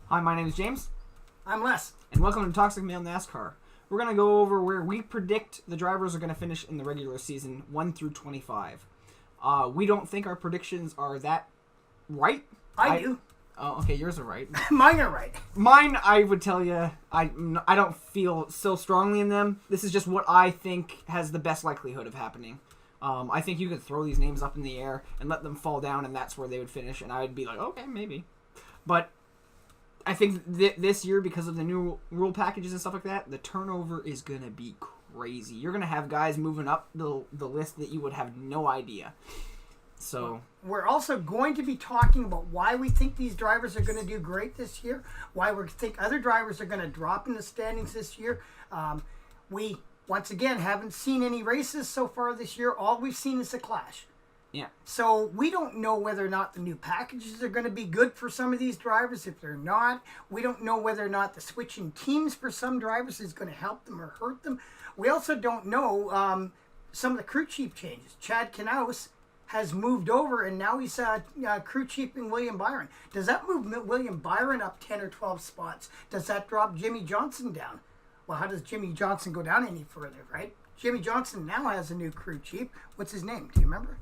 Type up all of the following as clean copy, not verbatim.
Hi, my name is James. I'm Les. And welcome to Toxic Male NASCAR. We're going to go over where we predict the drivers are going to finish in the regular season 1 through 25. We don't think our predictions are that right. I do. Oh, okay, yours are right. Mine are right. Mine, I would tell you, I don't feel so strongly in them. This is just what I think has the best likelihood of happening. I think you could throw these names up in the air and let them fall down, and that's where they would finish, and I'd be like, okay, maybe. But I think this year, because of the new rule packages and stuff like that, the turnover is going to be crazy. You're going to have guys moving up the list that you would have no idea. So we're also going to be talking about why we think these drivers are going to do great this year, why we think other drivers are going to drop in the standings this year. We, once again, haven't seen any races so far this year. All we've seen is a clash. Yeah. So we don't know whether or not the new packages are going to be good for some of these drivers. If they're not, we don't know whether or not the switching teams for some drivers is going to help them or hurt them. We also don't know some of the crew chief changes. Chad Knaus has moved over, and now he's crew chiefing William Byron. Does that move William Byron up 10 or 12 spots? Does that drop Jimmy Johnson down? Well, how does Jimmy Johnson go down any further, right? Jimmy Johnson now has a new crew chief. What's his name? Do you remember?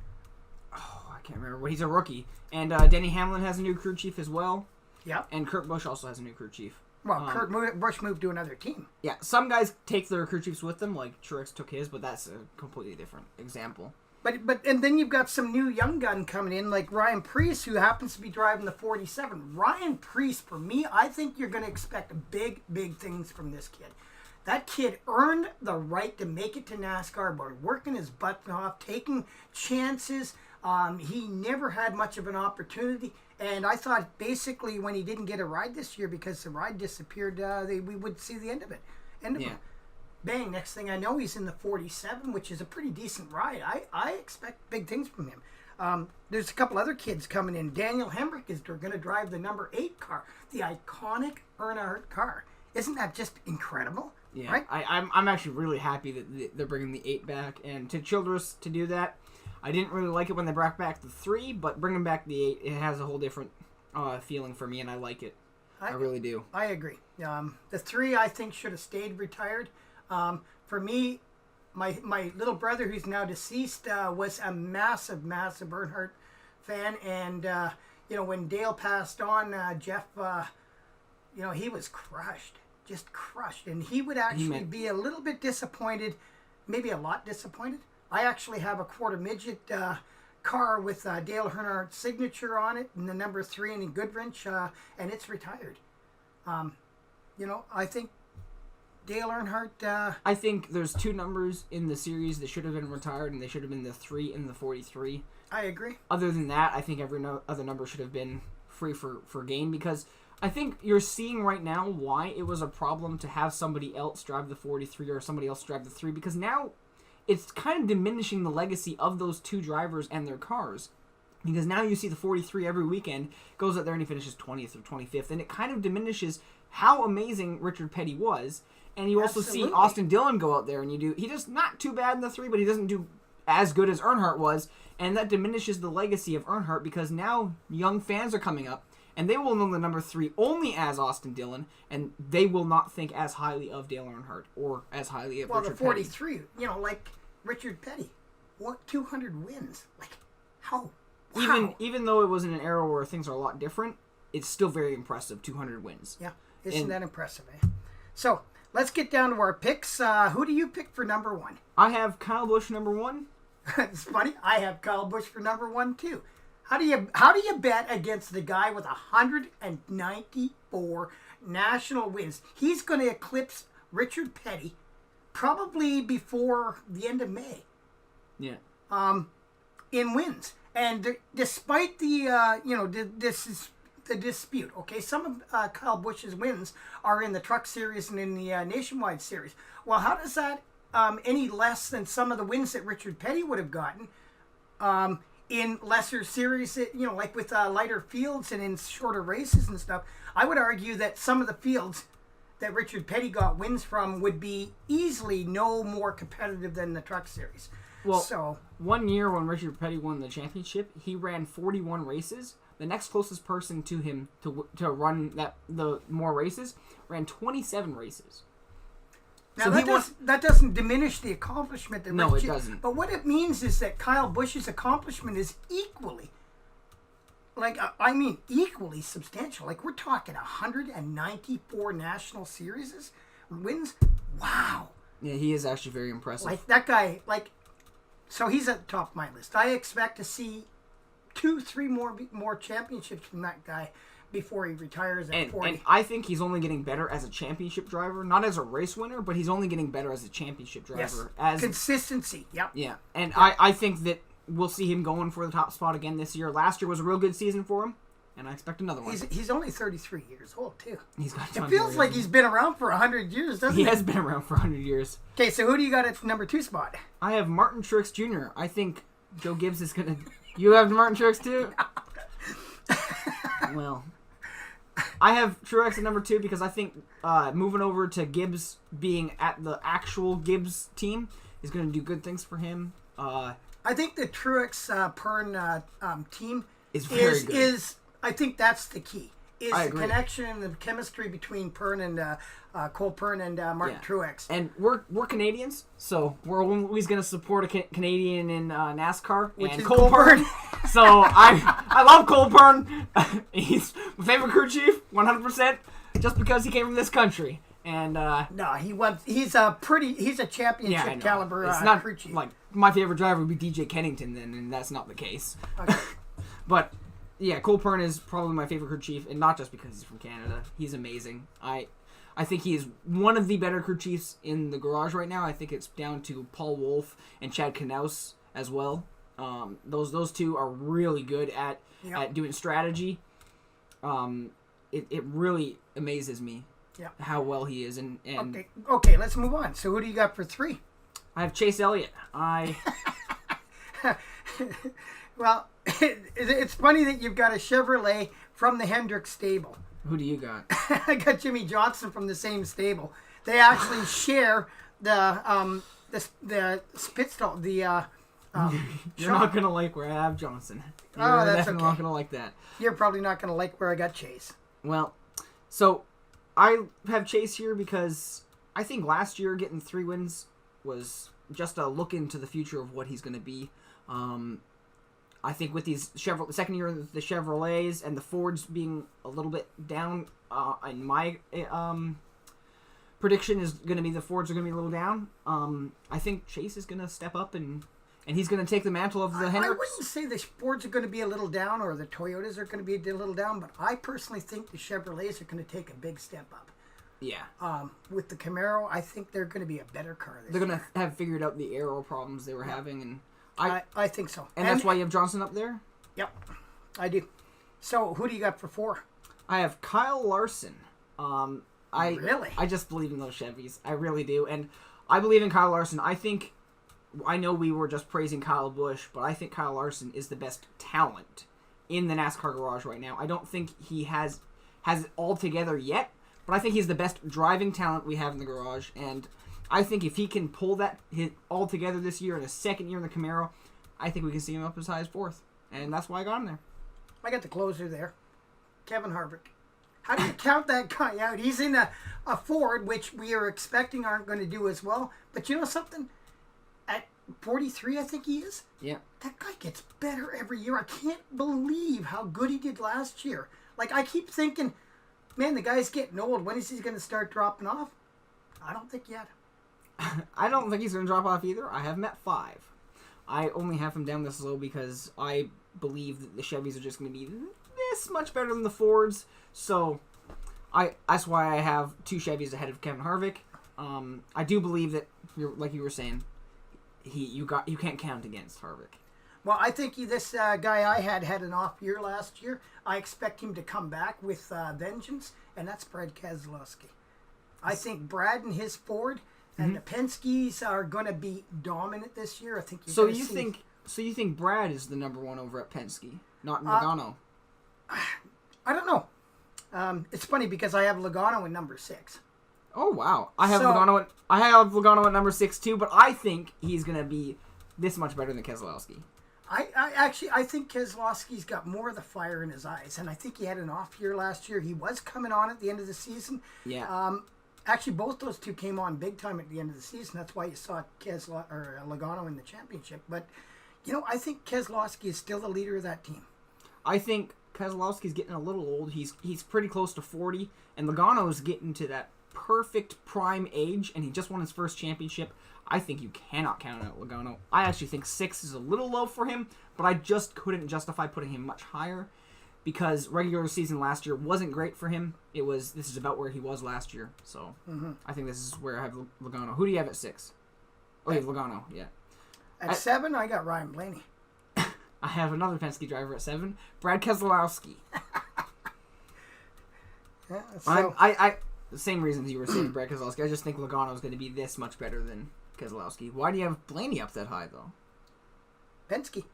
Oh, I can't remember. Well, he's a rookie. And Denny Hamlin has a new crew chief as well. Yeah. And Kurt Busch also has a new crew chief. Well, Kurt Busch moved to another team. Yeah, some guys take their crew chiefs with them, like Truex took his, but that's a completely different example. But and then you've got some new young gun coming in, like Ryan Preece, who happens to be driving the 47. Ryan Preece, for me, I think you're going to expect big, big things from this kid. That kid earned the right to make it to NASCAR by working his butt off, taking chances. He never had much of an opportunity. And I thought basically when he didn't get a ride this year because the ride disappeared, we would see the end of it. Bang, next thing I know, he's in the 47, which is a pretty decent ride. I expect big things from him. There's a couple other kids coming in. Daniel Hemrick is going to drive the number 8 car, the iconic Earnhardt car. Isn't that just incredible? Yeah, right? I'm actually really happy that they're bringing the 8 back. And to Childress to do that, I didn't really like it when they brought back the 3, but bringing back the 8, it has a whole different feeling for me, and I like it. I really do. I agree. The 3, I think, should have stayed retired. For me, my little brother, who's now deceased, was a massive Earnhardt fan, and when Dale passed on, Jeff, he was crushed, just crushed, and he would actually be a little bit disappointed, maybe a lot disappointed. I actually have a quarter midget car with Dale Earnhardt's signature on it, and the number 3 in Goodwrench, and it's retired. I think Dale Earnhardt... I think there's 2 numbers in the series that should have been retired, and they should have been the 3 and the 43. I agree. Other than that, I think every other number should have been free for game, because I think you're seeing right now why it was a problem to have somebody else drive the 43 or somebody else drive the 3, because now it's kind of diminishing the legacy of those 2 drivers and their cars. Because now you see the 43 every weekend, goes out there and he finishes 20th or 25th, and it kind of diminishes how amazing Richard Petty was. And you also see Austin Dillon go out there, and he does not too bad in the 3, but he doesn't do as good as Earnhardt was, and that diminishes the legacy of Earnhardt, because now young fans are coming up, and they will know the number 3 only as Austin Dillon, and they will not think as highly of Dale Earnhardt or as highly of Richard Petty. Well, the 43, like Richard Petty, 200 wins. Like, how? Wow. Even though it was in an era where things are a lot different, it's still very impressive, 200 wins. Yeah, isn't that impressive, eh? So, let's get down to our picks. Who do you pick for number 1? I have Kyle Busch number 1. It's funny. I have Kyle Busch for number 1 too. How do you bet against the guy with 194 national wins? He's going to eclipse Richard Petty probably before the end of May. Yeah. In wins, and despite the this is the dispute. Okay, some of Kyle Busch's wins are in the Truck Series and in the Nationwide Series. Well, how does that any less than some of the wins that Richard Petty would have gotten in lesser series? Like with lighter fields and in shorter races and stuff. I would argue that some of the fields that Richard Petty got wins from would be easily no more competitive than the Truck Series. Well, one year when Richard Petty won the championship, he ran 41 races, the next closest person to him to run the more races ran 27 races. Now, that doesn't diminish the accomplishment that No, Rick it doesn't. But what it means is that Kyle Busch's accomplishment is equally, equally substantial. Like, we're talking 194 National Series wins. Wow. Yeah, he is actually very impressive. Like, that guy, so he's at the top of my list. I expect to see 2-3 more championships from that guy before he retires at 40. And I think he's only getting better as a championship driver, not as a race winner, but he's only getting better as a championship driver. Yes. Consistency, yep. Yeah, and I think that we'll see him going for the top spot again this year. Last year was a real good season for him, and I expect another one. He's only 33 years old, too. He's got it feels like he's been around for 100 years, doesn't it? He has been around for 100 years. Okay, so who do you got at number 2 spot? I have Martin Truex Jr. I think Joe Gibbs is going to... You have Martin Truex, too? Well... I have Truex at number 2 because I think moving over to Gibbs being at the actual Gibbs team is going to do good things for him. I think the Truex Pern team is very good. I think that's the key. Is I the agree. connection and the chemistry between Pern and Cole Pern and Martin Truex. And we're Canadians, so we're always going to support a Canadian in NASCAR. Which and is Cole Pern. So I love Cole Pern. He's my favorite crew chief, 100%, just because he came from this country. And no, he's a championship caliber it's not crew chief. Like my favorite driver would be DJ Kennington then, and that's not the case. Okay. But yeah, Cole Pern is probably my favorite crew chief, and not just because he's from Canada. He's amazing. I think he is one of the better crew chiefs in the garage right now. I think it's down to Paul Wolfe and Chad Knaus as well. Those two are really good at doing strategy. It really amazes me how well he is. And okay, let's move on. So who do you got for 3? I have Chase Elliott. Well, it's funny that you've got a Chevrolet from the Hendrick stable. Who do you got? I got Jimmy Johnson from the same stable. They actually share the spit stall. You're not gonna like where I have Johnson. You're that's definitely okay. not gonna like that. You're probably not gonna like where I got Chase. Well, so I have Chase here because I think last year getting 3 wins was just a look into the future of what he's going to be. I think with these second year of the Chevrolets and the Fords being a little bit down, in my prediction is going to be the Fords are going to be a little down. I think Chase is going to step up and he's going to take the mantle of the Hendricks. I wouldn't say the Fords are going to be a little down or the Toyotas are going to be a little down, but I personally think the Chevrolets are going to take a big step up. Yeah. With the Camaro, I think they're going to be a better car this year. They're going to have figured out the aero problems they were having, and I think so. And that's why you have Johnson up there? Yep, I do. So, who do you got for 4? I have Kyle Larson. Really? I just believe in those Chevys. I really do. And I believe in Kyle Larson. I know we were just praising Kyle Busch, but I think Kyle Larson is the best talent in the NASCAR garage right now. I don't think he has it all together yet, but I think he's the best driving talent we have in the garage. And I think if he can pull that all together this year in his second year in the Camaro, I think we can see him up as high as 4th. And that's why I got him there. I got the closer there. Kevin Harvick. How do you count that guy out? He's in a Ford, which we are expecting aren't going to do as well. But you know something? At 43, I think he is. Yeah. That guy gets better every year. I can't believe how good he did last year. Like, I keep thinking, man, the guy's getting old. When is he going to start dropping off? I don't think yet. I don't think he's going to drop off either. I have him at 5. I only have him down this low because I believe that the Chevys are just going to be this much better than the Fords. So that's why I have 2 Chevys ahead of Kevin Harvick. I do believe that, like you were saying, you can't count against Harvick. Well, I think this guy I had an off year last year. I expect him to come back with vengeance, and that's Brad Keselowski. I think Brad and his Ford and the Penske's are going to be dominant this year. I think. So you think Brad is the number 1 over at Penske, not Logano? I don't know. It's funny because I have Logano in number 6. Oh wow! I have Logano at number 6 too, but I think he's going to be this much better than Keselowski. I think Keselowski's got more of the fire in his eyes, and I think he had an off year last year. He was coming on at the end of the season. Yeah. Actually, both those two came on big time at the end of the season. That's why you saw Logano in the championship. But, I think Keselowski is still the leader of that team. I think Keselowski's getting a little old. He's pretty close to 40, and Logano's getting to that perfect prime age, and he just won his first championship. I think you cannot count out Logano. I actually think 6 is a little low for him, but I just couldn't justify putting him much higher because regular season last year wasn't great for him. This is about where he was last year, so I think this is where I have Logano. Who do you have at 6? Oh, you have Logano, yeah. At 7, I got Ryan Blaney. I have another Penske driver at 7, Brad Keselowski. Yeah, so... The same reasons you were saying Brad Keselowski. I just think Logano is going to be this much better than Keselowski. Why do you have Blaney up that high, though? Penske.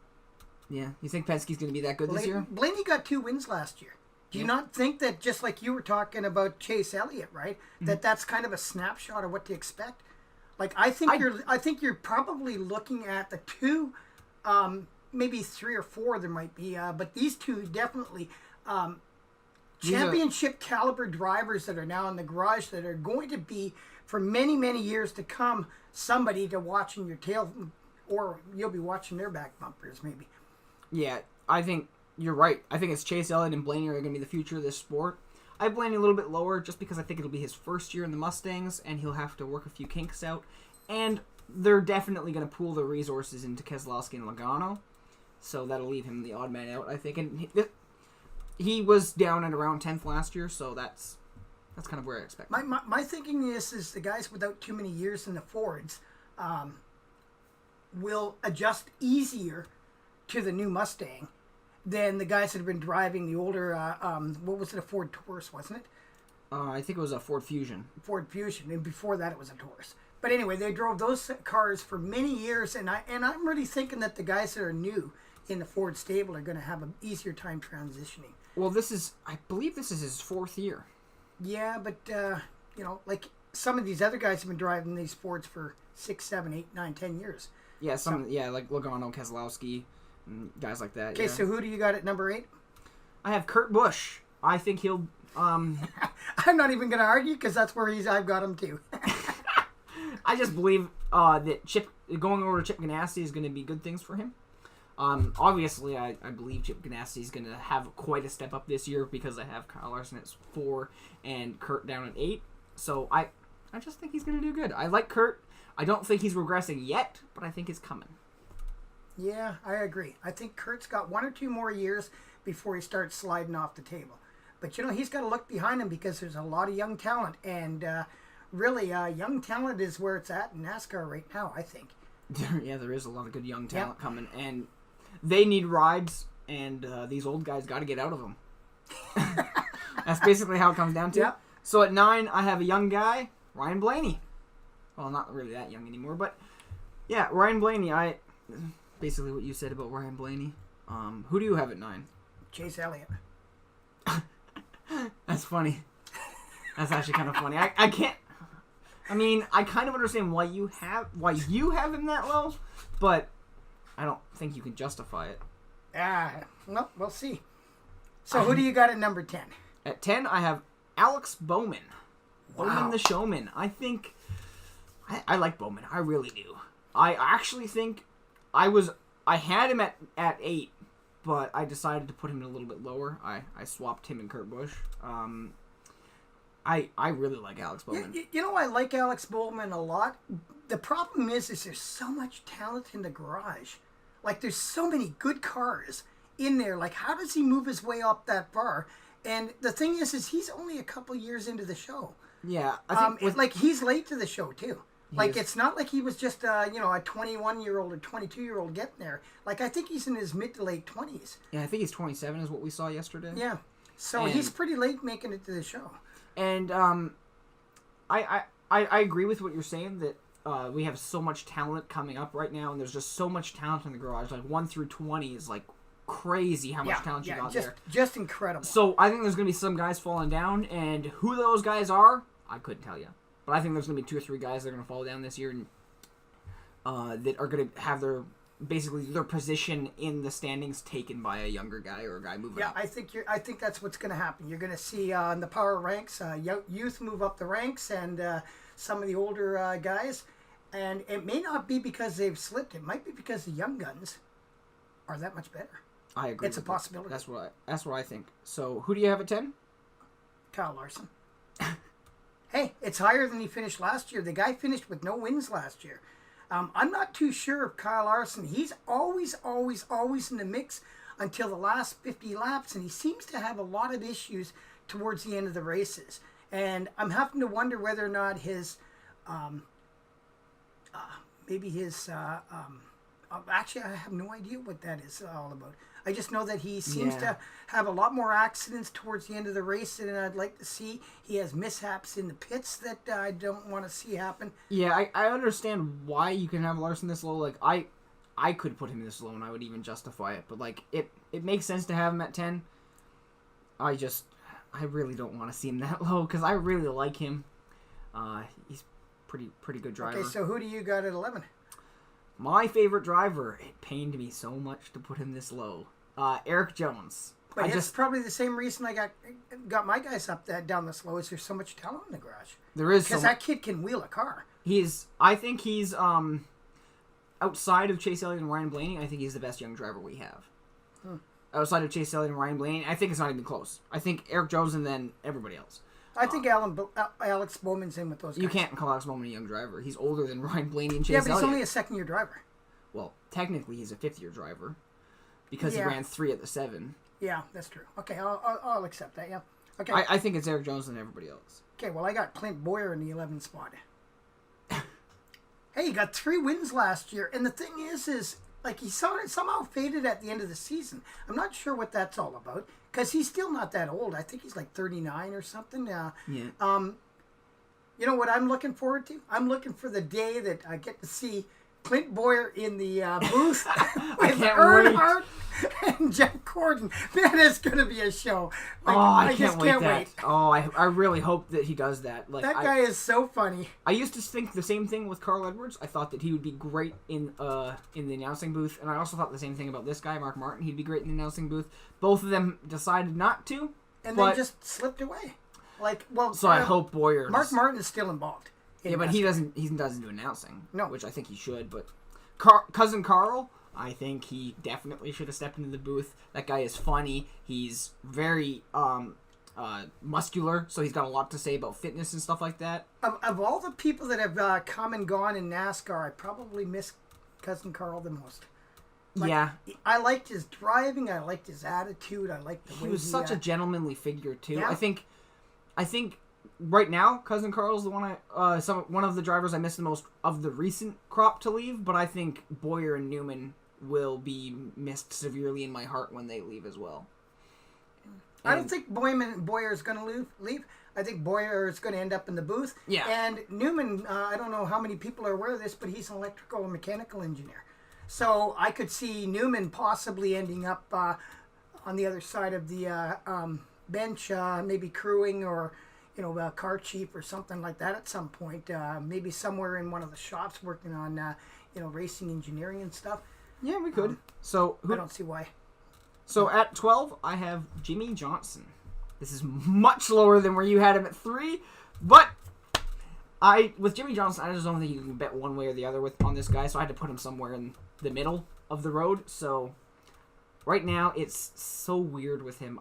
Yeah, you think Penske's going to be that good this year? Blaney got 2 wins last year. Do you not think that, just like you were talking about Chase Elliott, right? Mm-hmm. That's kind of a snapshot of what to expect. Like I think you're probably looking at the 2, maybe 3 or 4 there might be, but these 2 definitely championship caliber drivers that are now in the garage that are going to be for many, many years to come somebody to watch in your tail, or you'll be watching their back bumpers maybe. Yeah, I think you're right. I think it's Chase Elliott and Blaney are going to be the future of this sport. I have Blaney a little bit lower just because I think it'll be his first year in the Mustangs and he'll have to work a few kinks out. And they're definitely going to pool their resources into Keselowski and Logano. So that'll leave him the odd man out, I think. And he was down at around 10th last year, so that's kind of where I expect. My thinking is the guys without too many years in the Fords will adjust easier to the new Mustang than the guys that have been driving the older, what was it, a Ford Taurus, wasn't it? I think it was a Ford Fusion. Ford Fusion, and before that it was a Taurus. But anyway, they drove those cars for many years, and I'm really thinking that the guys that are new in the Ford stable are going to have an easier time transitioning. Well, I believe this is his 4th year. Yeah, but, like some of these other guys have been driving these Fords for 6, 7, 8, 9, 10 years. Yeah, like Logano, Keselowski, and guys like that. Okay, so who do you got at number 8? I have Kurt Busch. I think he'll... I'm not even going to argue because that's where I've got him too. I just believe that going over to Chip Ganassi is going to be good things for him. Obviously, I believe Chip Ganassi is going to have quite a step up this year because I have Kyle Larson at 4 and Kurt down at 8. So I just think he's going to do good. I like Kurt. I don't think he's regressing yet, but I think it's coming. Yeah, I agree. I think Kurt's got 1 or 2 more years before he starts sliding off the table. But, he's got to look behind him because there's a lot of young talent. And really, young talent is where it's at in NASCAR right now, I think. Yeah, there is a lot of good young talent coming. And they need rides, and these old guys got to get out of them. That's basically how it comes down to. Yep. So at 9, I have a young guy, Ryan Blaney. Well, not really that young anymore, but yeah, Ryan Blaney. Basically what you said about Ryan Blaney. Who do you have at 9? Chase Elliott. That's funny. That's actually kind of funny. I can't. I mean, I kind of understand why you have him that low, but I don't think you can justify it. Well, we'll see. So who do you got at number 10? At 10, I have Alex Bowman. Wow. Bowman the Showman. I think I like Bowman. I really do. I actually think I had him at 8, but I decided to put him a little bit lower. I swapped him and Kurt Busch. I really like Alex Bowman. I like Alex Bowman a lot. The problem is there's so much talent in the garage. Like, there's so many good cars in there. Like, how does he move his way up that far? And the thing is he's only a couple years into the show. Yeah. I think he's late to the show, too. Like, it's not like he was just, a 21-year-old or 22-year-old getting there. Like, I think he's in his mid to late 20s. Yeah, I think he's 27 is what we saw yesterday. Yeah. So he's pretty late making it to the show. And I agree with what you're saying that we have so much talent coming up right now, and there's just so much talent in the garage. Like 1 through 20 is like crazy how much talent you got there. Just incredible. So I think there's going to be some guys falling down, and who those guys are, I couldn't tell you. But I think there's going to be 2 or 3 guys that are going to fall down this year, and that are going to have their basically their position in the standings taken by a younger guy or a guy moving up. I think that's what's going to happen. You're going to see in the power ranks, youth move up the ranks, and some of the older guys. And it may not be because they've slipped. It might be because the young guns are that much better. I agree. It's a possibility. That's what I think. So who do you have at 10? Kyle Larson. Hey, it's higher than he finished last year. The guy finished with no wins last year. I'm not too sure of Kyle Larson. He's always in the mix until the last 50 laps, and he seems to have a lot of issues towards the end of the races. And I'm having to wonder whether or not his, actually, I have no idea what that is all about. I just know that he seems to have a lot more accidents towards the end of the race than I'd like to see. He has mishaps in the pits that I don't want to see happen. Yeah, I understand why you can have Larson this low. Like, I could put him this low and I would even justify it. But, like, it makes sense to have him at 10. I really don't want to see him that low because I really like him. He's pretty good driver. Okay, so who do you got at 11? My favorite driver. It pained me so much to put him this low. Eric Jones. But it's probably the same reason I got my guys up down this low. Is there's so much talent in the garage? There is, because that kid can wheel a car. I think he's outside of Chase Elliott and Ryan Blaney. I think he's the best young driver we have. Outside of Chase Elliott and Ryan Blaney, I think it's not even close. I think Eric Jones and then everybody else. I think Alex Bowman's in with those guys. You can't call Alex Bowman a young driver. He's older than Ryan Blaney and Chase Elliott. Yeah, but he's Elliott. only a second-year driver. Well, technically he's a fifth-year driver because he ran 3 at the 7. Yeah, that's true. Okay, I'll accept that, yeah. Okay. I think it's Eric Jones and everybody else. Okay, well, I got Clint Boyer in the 11th spot. Hey, he got 3 wins last year, and the thing is like, he somehow faded at the end of the season. I'm not sure what that's all about, because he's still not that old. I think he's like 39 or something. Yeah. You know what I'm looking forward to? I'm looking for the day that I get to see Clint Boyer in the booth with Earnhardt and Jeff Gordon. That is going to be a show. Like, I just can't wait. Oh, I really hope that he does that. Like, that guy is so funny. I used to think the same thing with Carl Edwards. I thought that he would be great in the announcing booth, and I also thought the same thing about this guy, Mark Martin. He'd be great in the announcing booth. Both of them decided not to, and they just slipped away. So I hope Boyer. Mark Martin is still involved. Yeah, but he doesn't do announcing. No. Which I think he should. But Cousin Carl, I think he definitely should have stepped into the booth. That guy is funny. He's very muscular, so he's got a lot to say about fitness and stuff like that. Of all the people that have come and gone in NASCAR, I probably miss Cousin Carl the most. Yeah. I liked his driving. I liked his attitude. I liked the way he was such a gentlemanly figure, too. Yeah. I think right now, Cousin Carl's the one one of the drivers I miss the most of the recent crop to leave, but I think Boyer and Newman will be missed severely in my heart when they leave as well. I don't think Boyer is going to leave. I think Boyer is going to end up in the booth. Yeah. And Newman, I don't know how many people are aware of this, but he's an electrical and mechanical engineer. So I could see Newman possibly ending up on the other side of the bench, maybe crewing or a car chief or something like that at some point. Maybe somewhere in one of the shops working on racing engineering and stuff. Yeah, we could. I don't see why. So at 12, I have Jimmy Johnson. This is much lower than where you had him at 3, but with Jimmy Johnson, I just don't think you can bet one way or the other on this guy, so I had to put him somewhere in the middle of the road. So right now, it's so weird with him.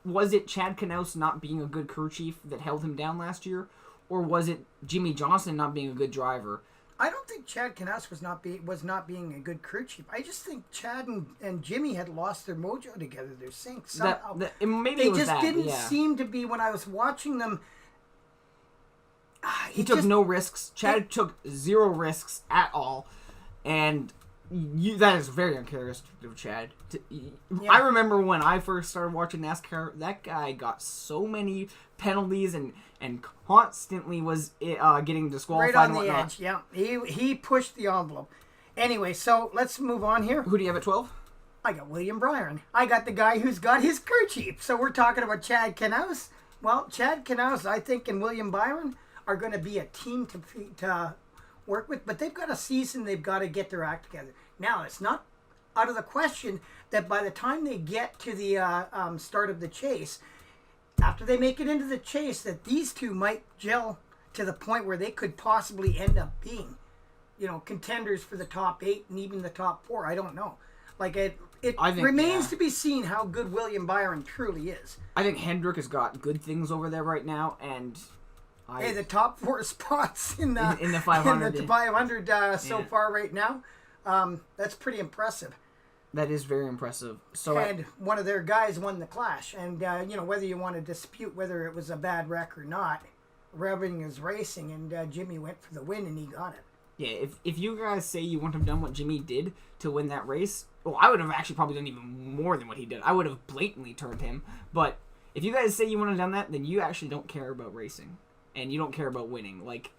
Was it Chad Knaus not being a good crew chief that held him down last year, or was it Jimmy Johnson not being a good driver? I don't think Chad Knaus was not being a good crew chief. I just think Chad and Jimmy had lost their mojo together, their sync somehow. They just didn't seem to be when I was watching them. He took no risks. Chad took 0 risks at all, and that is very uncharacteristic of Chad. Yeah. I remember when I first started watching NASCAR, that guy got so many penalties and constantly was getting disqualified. Right on the edge, yeah. He pushed the envelope. Anyway, so let's move on here. Who do you have at 12? I got William Byron. I got the guy who's got his crew chief. So we're talking about Chad Knaus. Well, Chad Knaus, I think, and William Byron are going to be a team to work with, but they've got a season they've got to get their act together. Now, it's not out of the question that by the time they get to the start of the chase, after they make it into the chase, that these two might gel to the point where they could possibly end up being, contenders for the top 8 and even the top 4. I don't know. Like, it remains to be seen how good William Byron truly is. I think Hendrick has got good things over there right now, and the top 4 spots in the 500, in the 500 so far right now, that's pretty impressive. That is very impressive. So and one of their guys won the Clash, and whether you want to dispute whether it was a bad wreck or not, Rebbing is racing, and Jimmy went for the win, and he got it. Yeah, if you guys say you wouldn't have done what Jimmy did to win that race, well, I would have actually probably done even more than what he did. I would have blatantly turned him. But if you guys say you wouldn't have done that, then you actually don't care about racing, and you don't care about winning. Like,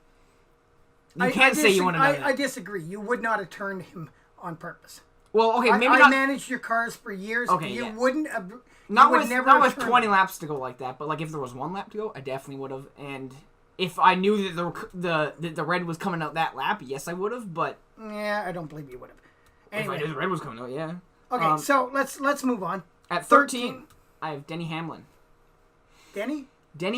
you can't say you wouldn't have done that. I disagree. You would not have turned him on purpose. Well, okay, maybe I managed your cars for years. Okay, you wouldn't have. Not with 20 laps to go like that, but like if there was 1 lap to go, I definitely would have. And if I knew that the red was coming out that lap, yes, I would have. But yeah, I don't believe you would have. Anyway, if I knew the red was coming out, yeah. Okay, so let's move on. At 13, I have Denny Hamlin. Denny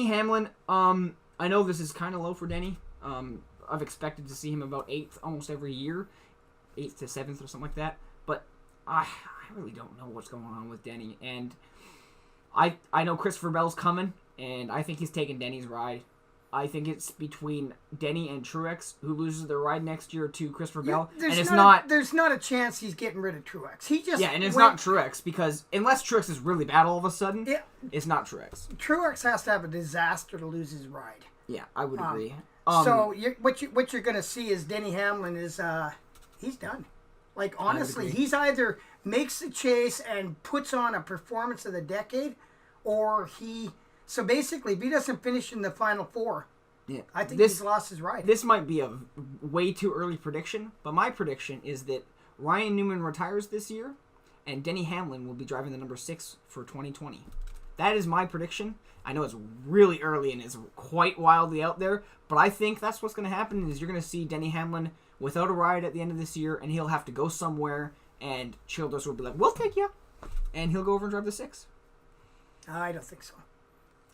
Hamlin. I know this is kind of low for Denny. I've expected to see him about 8th almost every year, 8th to 7th or something like that. But I really don't know what's going on with Denny. And I know Christopher Bell's coming, and I think he's taking Denny's ride. I think it's between Denny and Truex, who loses their ride next year to Christopher Bell. And it's not... There's not a chance he's getting rid of Truex. And it's not Truex, because unless Truex is really bad all of a sudden, it's not Truex. Truex has to have a disaster to lose his ride. Yeah, I would agree. So what you're going to see is Denny Hamlin is he's done. Like, honestly, he's either makes the chase and puts on a performance of the decade, or he... So basically, if he doesn't finish in the final 4, I think he's lost his ride. This might be a way too early prediction, but my prediction is that Ryan Newman retires this year, and Denny Hamlin will be driving the number 6 for 2020. That is my prediction. I know it's really early and it's quite wildly out there, but I think that's what's going to happen is you're going to see Denny Hamlin without a ride at the end of this year, and he'll have to go somewhere, and Childress will be like, we'll take you, and he'll go over and drive the 6. I don't think so.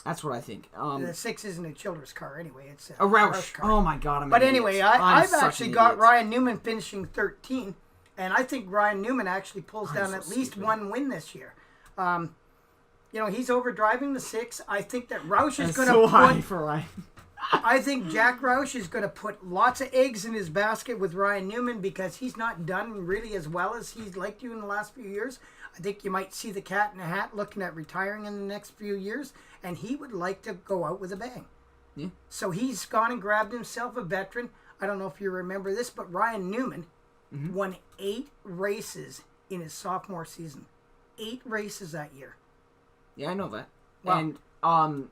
That's what I think. The 6 isn't a Childress car anyway. It's a Roush car. Oh my God! But anyway, I've actually got Ryan Newman finishing 13, and I think Ryan Newman actually pulls down at least 1 win this year. He's over driving the 6. I think that Roush is going to so high for Ryan. I think Jack Roush is going to put lots of eggs in his basket with Ryan Newman because he's not done really as well as he's liked to in the last few years. I think you might see the cat in a hat looking at retiring in the next few years, and he would like to go out with a bang. Yeah. So he's gone and grabbed himself a veteran. I don't know if you remember this, but Ryan Newman won 8 races in his sophomore season. 8 races that year. Yeah, I know that. Wow. And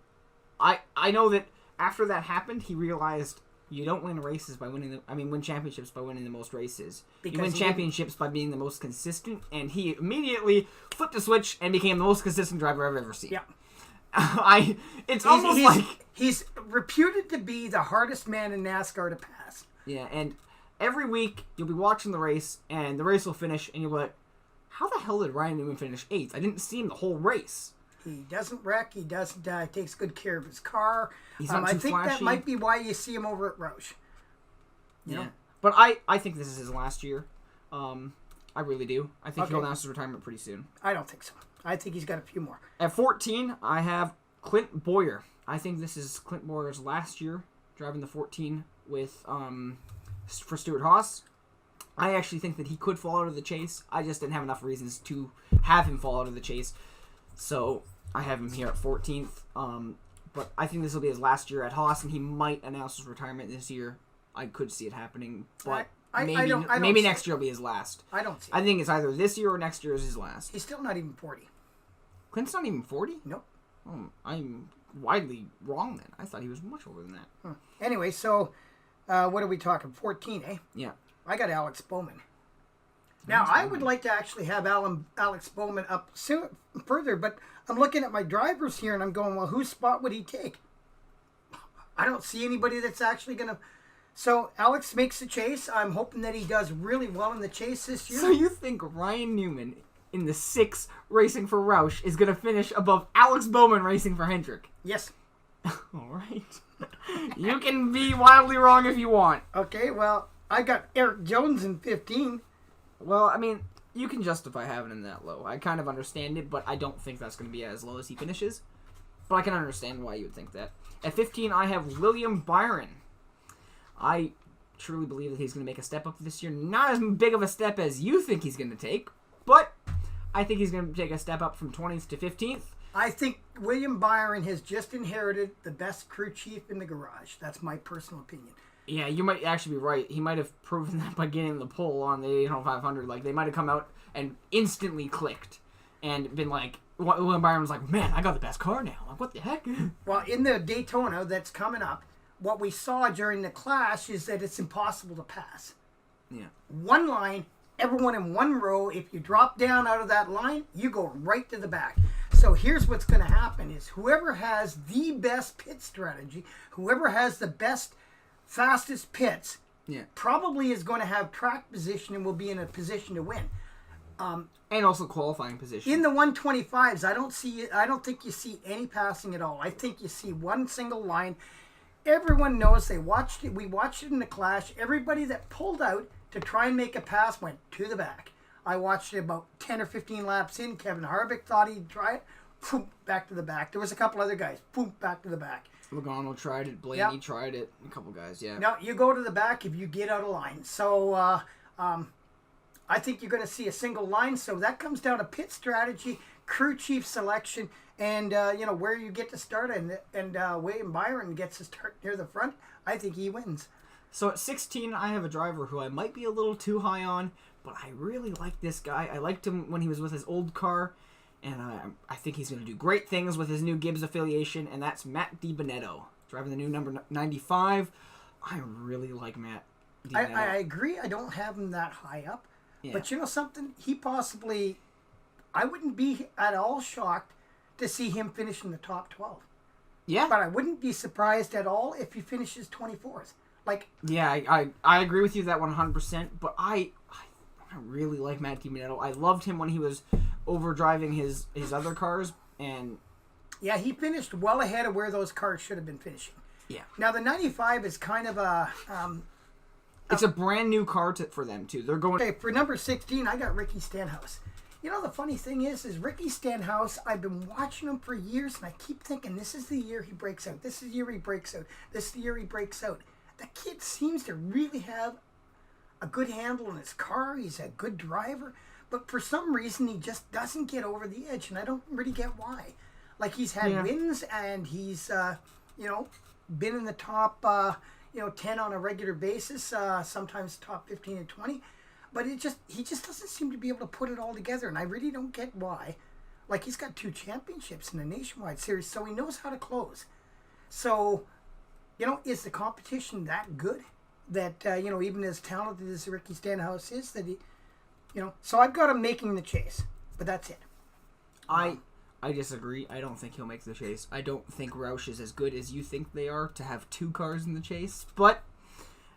I know that after that happened, he realized you don't win races by win championships by winning the most races. You win championships by being the most consistent, and he immediately flipped a switch and became the most consistent driver I've ever seen. Yeah. He's reputed to be the hardest man in NASCAR to pass. Yeah, and every week you'll be watching the race, and the race will finish, and you'll be like, how the hell did Ryan Newman finish 8th? I didn't see him the whole race. He doesn't wreck. He doesn't. Takes good care of his car. He's not too I think flashy. that might be why you see him over at Roush. Yeah, but I think this is his last year. I really do. I think he'll announce his retirement pretty soon. I don't think so. I think he's got a few more. At 14, I have Clint Bowyer. I think this is Clint Boyer's last year driving the 14 with for Stuart Haas. I actually think that he could fall out of the chase. I just didn't have enough reasons to have him fall out of the chase. So I have him here at 14th. But I think this will be his last year at Haas, and he might announce his retirement this year. I could see it happening, but maybe next year will be his last. I don't see it. I think it's either this year or next year is his last. He's still not even 40. Clint's not even 40? Nope. Oh, I'm widely wrong then. I thought he was much older than that. Anyway, so what are we talking? 14, eh? Yeah. I got Alex Bowman. Now, I would like to actually have Alex Bowman up further, but I'm looking at my drivers here, and I'm going, well, whose spot would he take? I don't see anybody that's actually going to So Alex makes the chase. I'm hoping that he does really well in the chase this year. So you think Ryan Newman in the 6 racing for Roush is going to finish above Alex Bowman racing for Hendrick? Yes. All right. You can be wildly wrong if you want. Okay, well, I got Eric Jones in 15. Well, I mean, you can justify having him that low. I kind of understand it, but I don't think that's going to be as low as he finishes. But I can understand why you would think that. At 15, I have William Byron. I truly believe that he's going to make a step up this year. Not as big of a step as you think he's going to take, but I think he's going to take a step up from 20th to 15th. I think William Byron has just inherited the best crew chief in the garage. That's my personal opinion. Yeah, you might actually be right. He might have proven that by getting the pull on the 500. Like, they might have come out and instantly clicked and been like, William Byron was like, man, I got the best car now. Like, what the heck? Well, in the Daytona that's coming up, what we saw during the clash is that it's impossible to pass. Yeah. One line, everyone in one row. If you drop down out of that line, you go right to the back. So here's what's going to happen is whoever has the best pit strategy, whoever has the best, fastest pits, probably is going to have track position and will be in a position to win. And also qualifying position. In the 125s, I don't think you see any passing at all. I think you see one single line. Everyone knows they watched it. We watched it in the clash. Everybody that pulled out to try and make a pass went to the back. I watched it about 10 or 15 laps in. Kevin Harvick thought he'd try it. Boom, back to the back. There was a couple other guys. Boom, back to the back. Logano tried it. Blaney tried it. A couple guys, yeah. No, you go to the back if you get out of line. So I think you're going to see a single line. So that comes down to pit strategy, crew chief selection, and where you get to start. And William Byron gets to start near the front. I think he wins. So at 16, I have a driver who I might be a little too high on, but I really like this guy. I liked him when he was with his old car, and I think he's going to do great things with his new Gibbs affiliation, and that's Matt DiBenedetto, driving the new number 95. I really like Matt DiBenedetto. I agree. I don't have him that high up. Yeah. But you know something? I wouldn't be at all shocked to see him finish in the top 12. Yeah. But I wouldn't be surprised at all if he finishes 24th. Yeah, I agree with you that 100%, but I really like Matt DiBenedetto. I loved him when he was overdriving his other cars, and yeah, he finished well ahead of where those cars should have been finishing. Yeah. Now the 95 is kind of a it's a brand new car for them too. They're going. Okay, for number 16, I got Ricky Stenhouse. You know, the funny thing is Ricky Stenhouse, I've been watching him for years, and I keep thinking, this is the year he breaks out. This is the year he breaks out. This is the year he breaks out. The kid seems to really have a good handle on his car. He's a good driver. But for some reason, he just doesn't get over the edge, and I don't really get why. Like, he's had wins, and he's, been in the top, 10 on a regular basis, sometimes top 15 and 20. But he just doesn't seem to be able to put it all together, and I really don't get why. Like, he's got 2 championships in the Nationwide Series, so he knows how to close. So, is the competition that good that, even as talented as Ricky Stenhouse is, that he, so I've got him making the chase, but that's it. I disagree. I don't think he'll make the chase. I don't think Roush is as good as you think they are to have 2 cars in the chase, but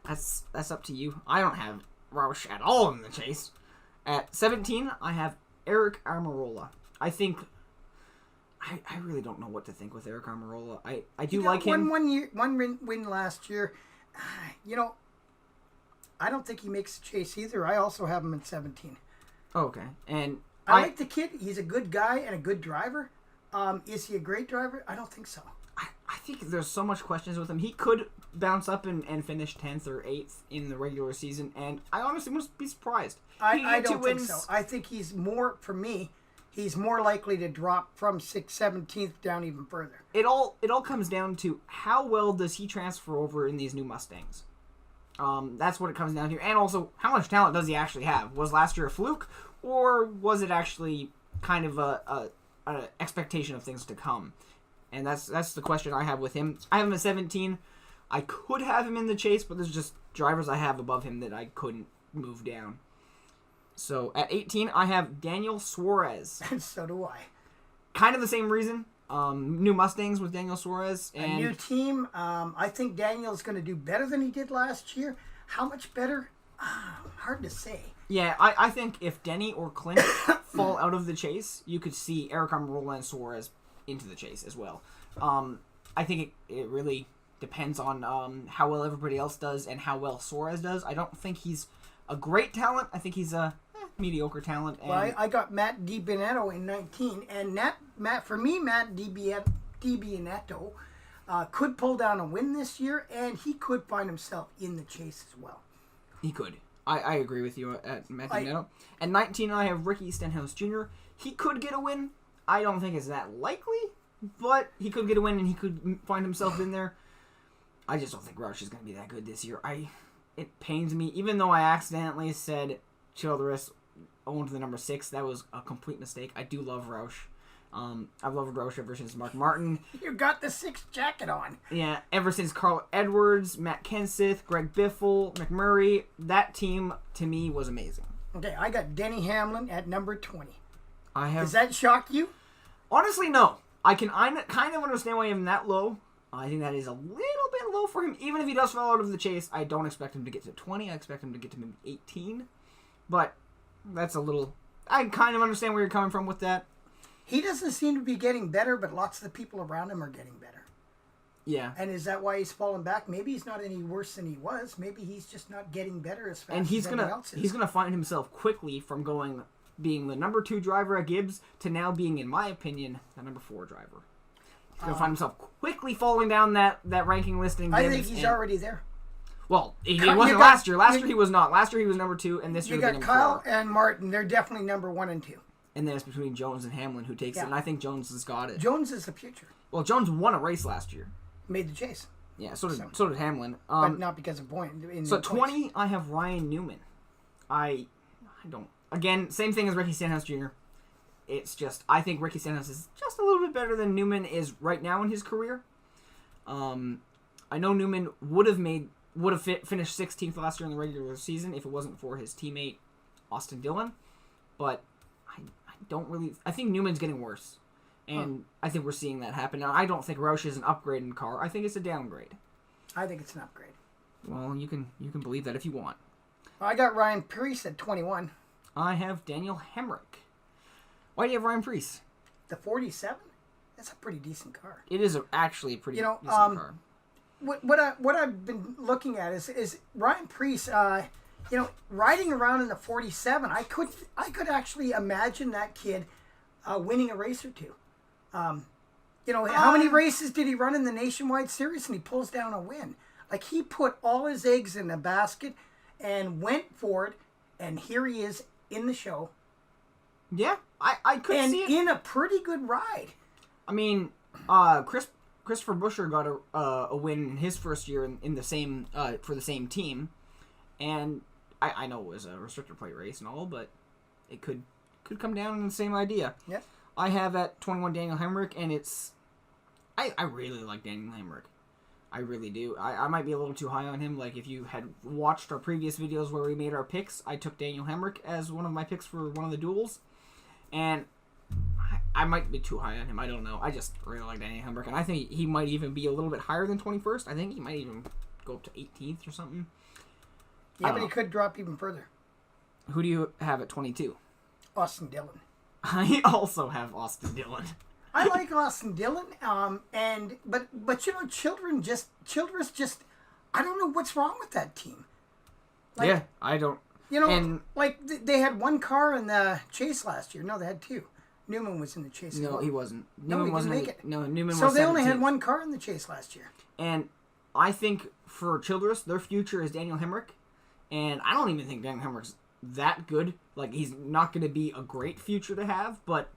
that's up to you. I don't have Roush at all in the chase. At 17, I have Eric Almirola. I think I really don't know what to think with Eric Almirola. I do like him. One win last year. I don't think he makes the chase either. I also have him in 17. Okay, and I like the kid. He's a good guy and a good driver. Is he a great driver? I don't think so. I think there's so much questions with him. He could bounce up and finish 10th or 8th in the regular season, and I honestly wouldn't be surprised. I don't think so. I think he's more, for me, he's more likely to drop from 6th, 17th down even further. It all comes down to how well does he transfer over in these new Mustangs. That's what it comes down to, and also how much talent does he actually have? Was last year a fluke, or was it actually kind of a expectation of things to come? And that's the question I have with him. I have him at 17. I could have him in the chase, but there's just drivers I have above him that I couldn't move down. So at 18, I have Daniel Suarez. So do I. Kind of the same reason. New Mustangs with Daniel Suarez. A And new team. I think Daniel's going to do better than he did last year. How much better? Hard to say. yeah, I think if Denny or Clint fall out of the chase, you could see Eric Almirola and Suarez into the chase as well. I think it really depends on how well everybody else does and how well Suarez does. I don't think he's a great talent. I think he's a mediocre talent. And Well, I got Matt DiBenedetto in 19, and Matt DiBenedetto could pull down a win this year, and he could find himself in the chase as well. he could. I agree with you at Matt DiBenedetto. At 19, I have Ricky Stenhouse Jr. He could get a win. I don't think it's that likely, but he could get a win and he could find himself in there. I just don't think Roush is going to be that good this year. It pains me, even though I accidentally said Childress owned the number 6. That was a complete mistake. I do love Roush. I've loved Roush ever since Mark Martin. You got the 6 jacket on. Yeah, ever since Carl Edwards, Matt Kenseth, Greg Biffle, McMurray. That team, to me, was amazing. Okay, I got Denny Hamlin at number 20. I have... Does that shock you? Honestly, no. I kind of understand why I'm that low. I think that is a little bit low for him. Even if he does fall out of the chase, I don't expect him to get to 20. I expect him to get to maybe 18. But that's a little... I kind of understand where you're coming from with that. He doesn't seem to be getting better, but lots of the people around him are getting better. Yeah. And is that why he's fallen back? Maybe he's not any worse than he was. Maybe he's just not getting better as fast And as everyone else is. he's gonna find himself quickly from being the number 2 driver at Gibbs to now being, in my opinion, the number 4 driver. He's gonna find himself quickly falling down that ranking list in Gibbs. I think he's already there. Well, he wasn't last year. Last year he was not. Last year he was number 2, and this year You he's got number Kyle 4. and Martin. They're definitely number 1 and 2. And then it's between Jones and Hamlin who takes it, Yeah. and I think Jones has got it. Jones is the future. Well, Jones won a race last year. Made the chase. Yeah, so did Hamlin. But not because of point. So 20, I have Ryan Newman. I don't. Again, same thing as Ricky Stenhouse Jr. It's just I think Ricky Stenhouse is just a little bit better than Newman is right now in his career. I know Newman would have finished 16th last year in the regular season if it wasn't for his teammate Austin Dillon, but I don't really. I think Newman's getting worse, and I think we're seeing that happen. Now, I don't think Roush is an upgrade in car. I think it's a downgrade. I think it's an upgrade. Well, you can believe that if you want. I got Ryan Preece at 21. I have Daniel Hemrick. Why do you have Ryan Preece? The 47? That's a pretty decent car. It is actually a pretty decent car. What I've been looking at is Ryan Preece, riding around in the 47. I could actually imagine that kid winning a race or two. How many races did he run in the Nationwide Series and he pulls down a win? Like, he put all his eggs in a basket and went for it, and here he is in the show. Yeah, I could see it. And in a pretty good ride. I mean, Christopher Buescher got a win in his first year in the same for the same team, and I know it was a restrictor plate race and all, but it could come down to the same idea. Yeah. I have at 21 Daniel Hemrick, and I really like Daniel Hemrick. I really do. I might be a little too high on him. Like, if you had watched our previous videos where we made our picks, I took Daniel Hemrick as one of my picks for one of the duels. And I might be too high on him. I don't know. I just really like Daniel Hemrick. And I think he might even be a little bit higher than 21st. I think he might even go up to 18th or something. Yeah, but he could drop even further. Who do you have at 22? Austin Dillon. I also have Austin Dillon. I like Austin Dillon, but Childress just, I don't know what's wrong with that team. Like, yeah, I don't. They had one car in the chase last year. No, they had 2. Newman was in the chase. No, he wasn't. Newman wasn't make it. No, Newman was. So they only 17th. had one car in the chase last year. And I think for Childress, their future is Daniel Hemrick, and I don't even think Daniel Hemrick's that good. Like, he's not going to be a great future to have, but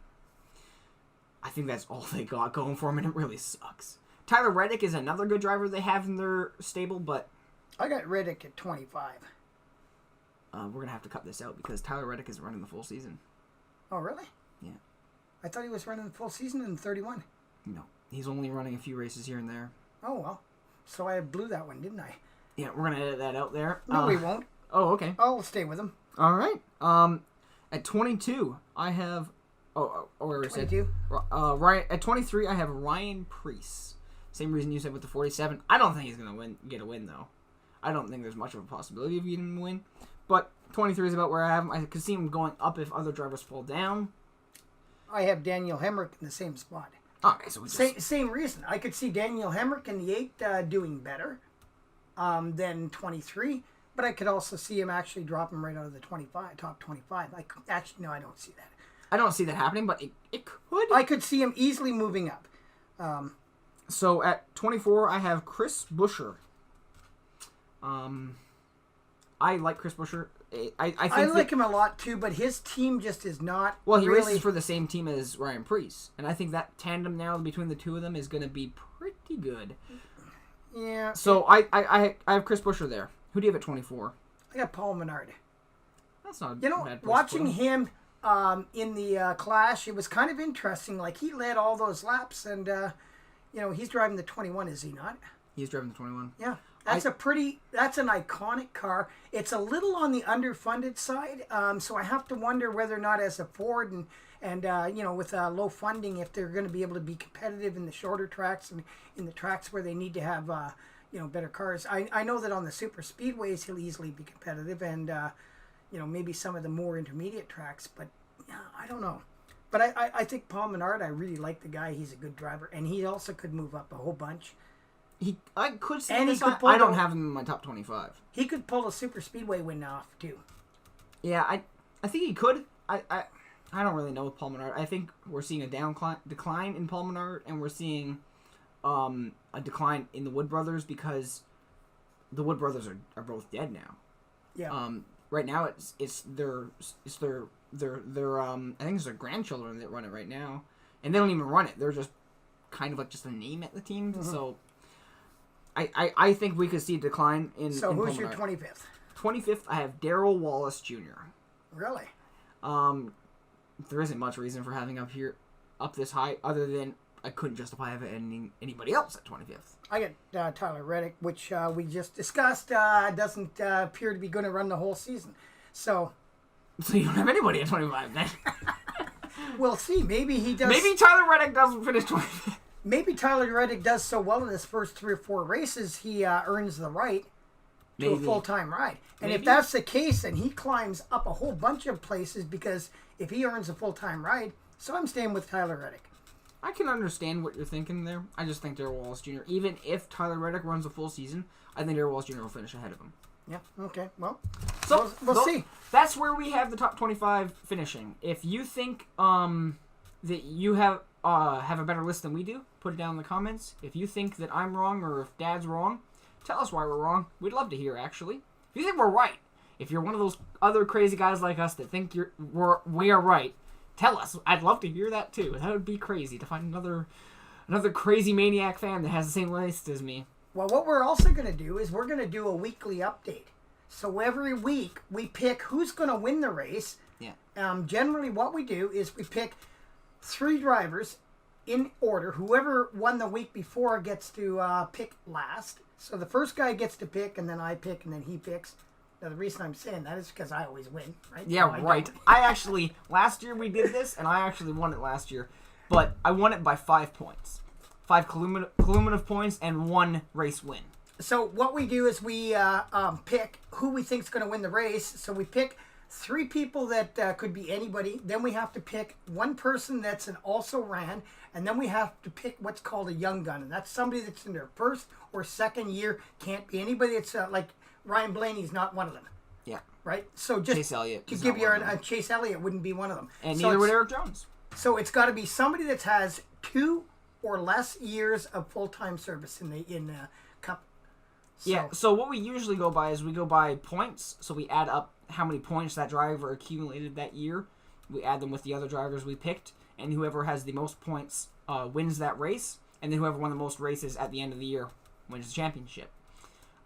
I think that's all they got going for him, and it really sucks. Tyler Reddick is another good driver they have in their stable, but I got Reddick at 25. we're going to have to cut this out because Tyler Reddick is running the full season. Oh, really? Yeah. I thought he was running the full season in 31. No. He's only running a few races here and there. Oh, well. So I blew that one, didn't I? Yeah, we're going to edit that out there. No, we won't. Oh, okay. I'll stay with him. All right. At 22, I have where we said 22? Ryan at 23. I have Ryan Preece. Same reason you said with the 47. I don't think he's gonna get a win though. I don't think there's much of a possibility of getting him a win. But 23 is about where I have him. I could see him going up if other drivers fall down. I have Daniel Hemrick in the same spot. Okay, so we just... Same reason. I could see Daniel Hemrick in the 8 doing better than 23, but I could also see him actually dropping right out of the top 25. No, I don't see that. I don't see that happening, but it could. I could see him easily moving up. So at 24, I have Chris Buescher. I like Chris Buescher. I like him a lot too, but his team just is not. Well, he really... races for the same team as Ryan Preece, and I think that tandem now between the two of them is going to be pretty good. Yeah. So I have Chris Buescher there. Who do you have at 24? I got Paul Menard. That's not bad. Watching him in the Clash, it was kind of interesting. Like he led all those laps, and he's driving the 21, is he not? He's driving the 21. Yeah. That's an iconic car. It's a little on the underfunded side, so I have to wonder whether or not as a Ford and with low funding, if they're going to be able to be competitive in the shorter tracks and in the tracks where they need to have better cars. I know that on the super speedways he'll easily be competitive, and maybe some of the more intermediate tracks, but I don't know. But I think Paul Menard, I really like the guy. He's a good driver, and he also could move up a whole bunch. I could see and this. I don't have him in my top 25. He could pull a super speedway win off too. Yeah, I think he could. I don't really know with Paul Menard. I think we're seeing a decline in Paul Menard, and we're seeing a decline in the Wood Brothers because the Wood Brothers are both dead now. Yeah. Right now it's their I think it's their grandchildren that run it right now, and they don't even run it. They're just kind of like just a name at the team. Mm-hmm. So I think we could see a decline in. So in who's Paul your Menard. 25th? 25th, I have Darrell Wallace Jr. Really? There isn't much reason for having up this high, other than I couldn't justify having anybody else at 25th. I got Tyler Reddick, which we just discussed. Doesn't appear to be going to run the whole season. So you don't have anybody at 25 then. We'll see. Maybe he does. Maybe Tyler Reddick doesn't finish 25th. Maybe Tyler Reddick does so well in his first 3 or 4 races, he earns the right to a full-time ride. And if that's the case, then he climbs up a whole bunch of places, because if he earns a full-time ride, so I'm staying with Tyler Reddick. I can understand what you're thinking there. I just think Darrell Wallace Jr., even if Tyler Reddick runs a full season, I think Darrell Wallace Jr. will finish ahead of him. Yeah, okay. Well, so we'll see. That's where we have the top 25 finishing. If you think that you have a better list than we do, put it down in the comments. If you think that I'm wrong or if Dad's wrong, tell us why we're wrong. We'd love to hear, actually. If you think we're right, if you're one of those other crazy guys like us that think we are right, tell us. I'd love to hear that too. That would be crazy to find another crazy maniac fan that has the same list as me. Well, what we're also going to do is we're going to do a weekly update. So every week we pick who's going to win the race. Yeah. Generally what we do is we pick 3 drivers in order. Whoever won the week before gets to pick last. So the first guy gets to pick, and then I pick, and then he picks. Now, the reason I'm saying that is because I always win, right? Yeah, no, right. I actually, last year we did this, and I actually won it last year. But I won it by 5 points. 5 cumulative points and 1 race win. So what we do is we pick who we think is going to win the race. So we pick 3 people that could be anybody. Then we have to pick 1 person that's an also ran. And then we have to pick what's called a young gun. And that's somebody that's in their first or second year. Can't be anybody that's like Ryan Blaney's not one of them. Yeah. Right? So just Chase Elliott to give you Chase Elliott wouldn't be one of them. And neither would Eric Jones. So it's got to be somebody that has 2 or less years of full-time service in the Cup. So, yeah, so what we usually go by is we go by points. So we add up how many points that driver accumulated that year. We add them with the other drivers we picked. And whoever has the most points wins that race. And then whoever won the most races at the end of the year wins the championship.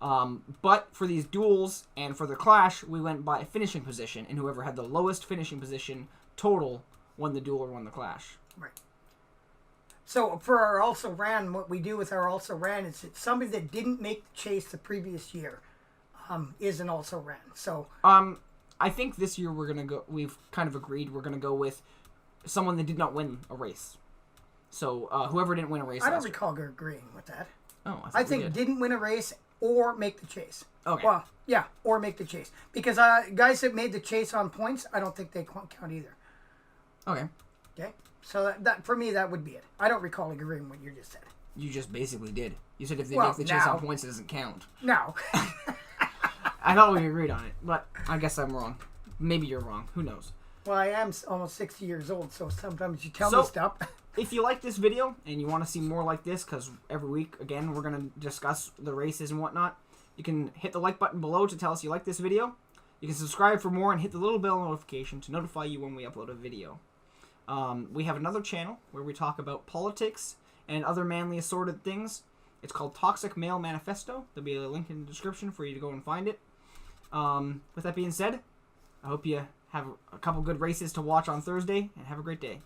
But for these duels and for the Clash, we went by finishing position. And whoever had the lowest finishing position total won the duel or won the Clash. Right. So for our also ran, what we do with our also ran is it's somebody that didn't make the chase the previous year is an also ran. So I think this year we've kind of agreed we're gonna go with someone that did not win a race. So whoever didn't win a race. I don't last recall agreeing with that. Oh, I think didn't win a race or make the chase. Okay. Well, yeah, or make the chase. Because guys that made the chase on points, I don't think they count either. Okay. Okay? So that for me, that would be it. I don't recall agreeing with what you just said. You just basically did. You said if they make the chase on points, it doesn't count. No. I thought we agreed on it, but I guess I'm wrong. Maybe you're wrong. Who knows? Well, I am almost 60 years old, so sometimes you tell me stuff. If you like this video and you want to see more like this, because every week, again, we're going to discuss the races and whatnot, you can hit the like button below to tell us you like this video. You can subscribe for more and hit the little bell notification to notify you when we upload a video. We have another channel where we talk about politics and other manly assorted things. It's called Toxic Male Manifesto. There'll be a link in the description for you to go and find it. With that being said, I hope you have a couple good races to watch on Thursday, and have a great day.